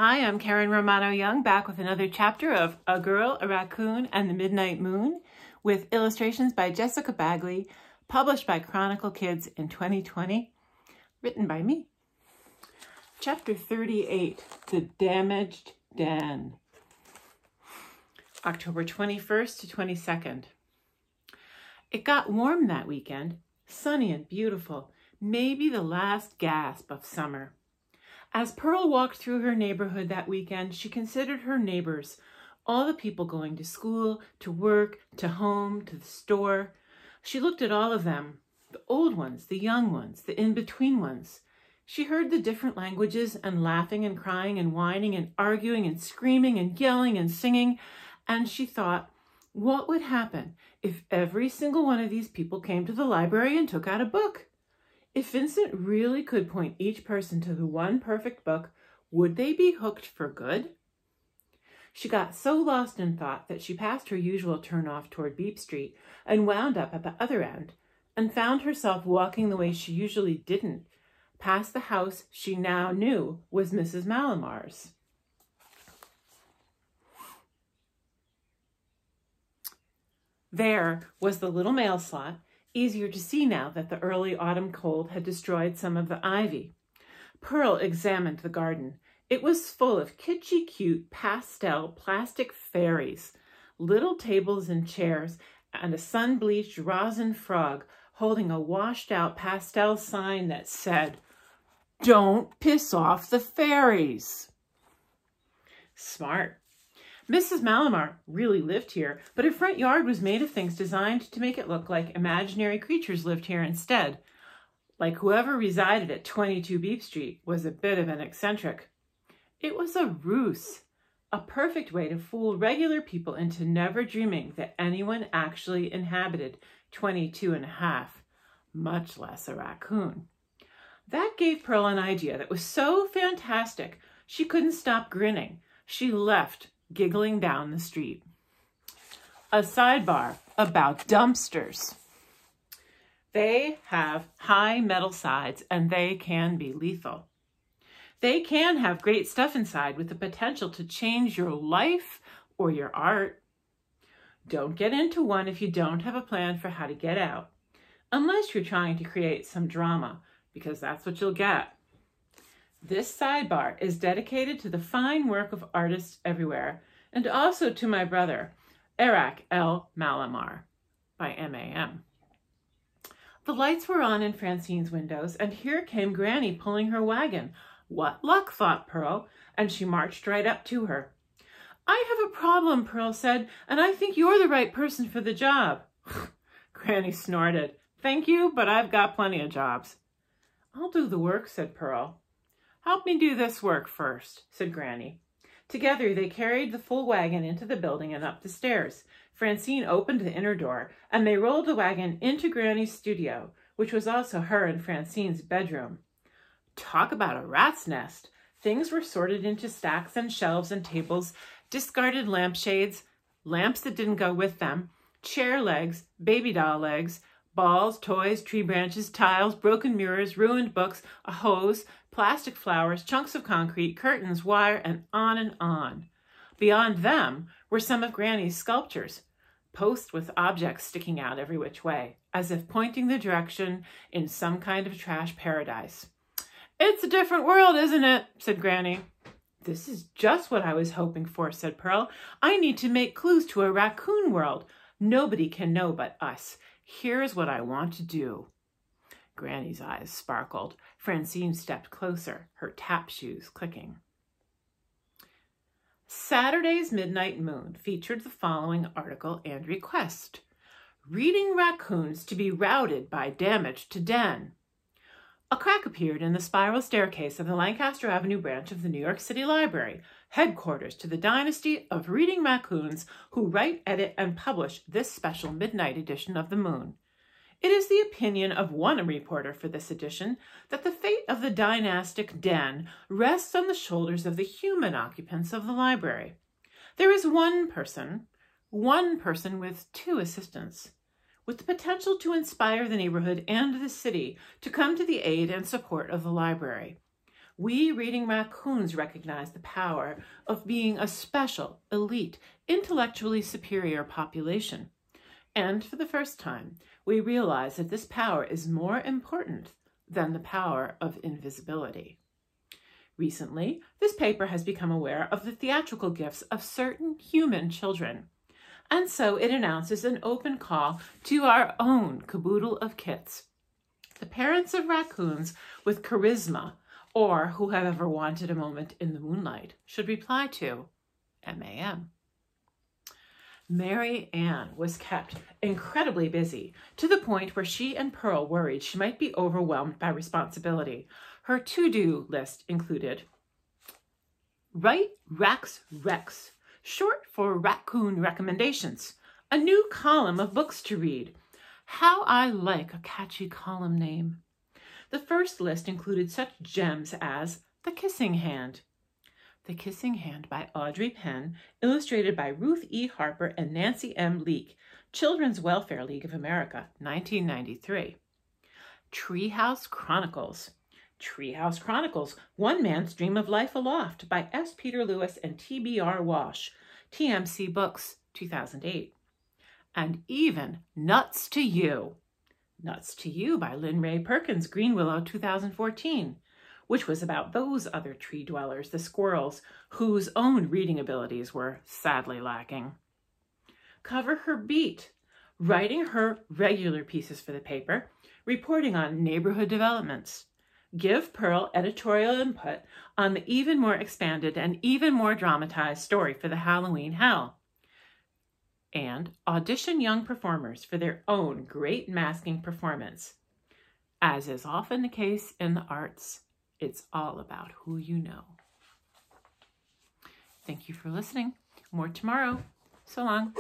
Hi, I'm Karen Romano Young, back with another chapter of A Girl, a Raccoon, and the Midnight Moon, with illustrations by Jessixa Bagley, published by Chronicle Kids in 2020, written by me. Chapter 38, The Damaged Den. October 21st to 22nd. It got warm that weekend, sunny and beautiful, maybe the last gasp of summer. As Pearl walked through her neighborhood that weekend, she considered her neighbors, all the people going to school, to work, to home, to the store. She looked at all of them, the old ones, the young ones, the in-between ones. She heard the different languages and laughing and crying and whining and arguing and screaming and yelling and singing, and she thought, what would happen if every single one of these people came to the library and took out a book? If Vincent really could point each person to the one perfect book, would they be hooked for good? She got so lost in thought that she passed her usual turnoff toward Beep Street and wound up at the other end and found herself walking the way she usually didn't, past the house she now knew was Mrs. Malamar's. There was the little mail slot, easier to see now that the early autumn cold had destroyed some of the ivy. Pearl examined the garden. It was full of kitschy cute pastel plastic fairies, little tables and chairs, and a sun-bleached rosin frog holding a washed-out pastel sign that said, "Don't piss off the fairies." Smart. Mrs. Malamar really lived here, but her front yard was made of things designed to make it look like imaginary creatures lived here instead. Like whoever resided at 22 Beep Street was a bit of an eccentric. It was a ruse, a perfect way to fool regular people into never dreaming that anyone actually inhabited 22 and a half, much less a raccoon. That gave Pearl an idea that was so fantastic she couldn't stop grinning. She left, giggling down the street. A sidebar about dumpsters. They have high metal sides and they can be lethal. They can have great stuff inside with the potential to change your life or your art. Don't get into one if you don't have a plan for how to get out, unless you're trying to create some drama, because that's what you'll get. This sidebar is dedicated to the fine work of artists everywhere, and also to my brother, Eric L. Malamar, by M.A.M. The lights were on in Francine's windows, and here came Granny pulling her wagon. What luck, thought Pearl, and she marched right up to her. "I have a problem," Pearl said, "and I think you're the right person for the job." Granny snorted. "Thank you, but I've got plenty of jobs." "I'll do the work," said Pearl. "Help me do this work first," said Granny. Together, they carried the full wagon into the building and up the stairs. Francine opened the inner door, and they rolled the wagon into Granny's studio, which was also her and Francine's bedroom. Talk about a rat's nest. Things were sorted into stacks and shelves and tables, discarded lampshades, lamps that didn't go with them, chair legs, baby doll legs, balls, toys, tree branches, tiles, broken mirrors, ruined books, a hose, plastic flowers, chunks of concrete, curtains, wire, and on and on. Beyond them were some of Granny's sculptures, posts with objects sticking out every which way, as if pointing the direction in some kind of trash paradise. "It's a different world, isn't it?" said Granny. "This is just what I was hoping for," said Pearl. "I need to make clues to a raccoon world. Nobody can know but us. Here's what I want to do." Granny's eyes sparkled. Francine stepped closer, her tap shoes clicking. Saturday's Midnight Moon featured the following article and request. "Reading raccoons to be routed by damage to den." A crack appeared in the spiral staircase of the Lancaster Avenue branch of the New York City Library, headquarters to the dynasty of reading raccoons who write, edit, and publish this special midnight edition of the Moon. It is the opinion of one reporter for this edition that the fate of the dynastic den rests on the shoulders of the human occupants of the library. There is one person with two assistants, with the potential to inspire the neighborhood and the city to come to the aid and support of the library. we reading raccoons recognize the power of being a special, elite, intellectually superior population. And for the first time, we realize that this power is more important than the power of invisibility. Recently, this paper has become aware of the theatrical gifts of certain human children, and so it announces an open call to our own caboodle of kits. The parents of raccoons with charisma, or who have ever wanted a moment in the moonlight, should reply to MAM. Mary Ann was kept incredibly busy, to the point where she and Pearl worried she might be overwhelmed by responsibility. Her to-do list included: write Rax Rex, short for Raccoon Recommendations, a new column of books to read. How I like a catchy column name. The first list included such gems as The Kissing Hand. The Kissing Hand by Audrey Penn, illustrated by Ruth E. Harper and Nancy M. Leake, Children's Welfare League of America, 1993. Treehouse Chronicles. Treehouse Chronicles, One Man's Dream of Life Aloft by S. Peter Lewis and T.B.R. Walsh, TMC Books, 2008. And even Nuts to You. Nuts to You by Lynn Ray Perkins, Green Willow, 2014, which was about those other tree dwellers, the squirrels, whose own reading abilities were sadly lacking. Cover Her Beat, writing her regular pieces for the paper, reporting on neighborhood developments. Give Pearl editorial input on the even more expanded and even more dramatized story for the Halloween Hell. And audition young performers for their own great masking performance. As is often the case in the arts, it's all about who you know. Thank you for listening. More tomorrow. So long.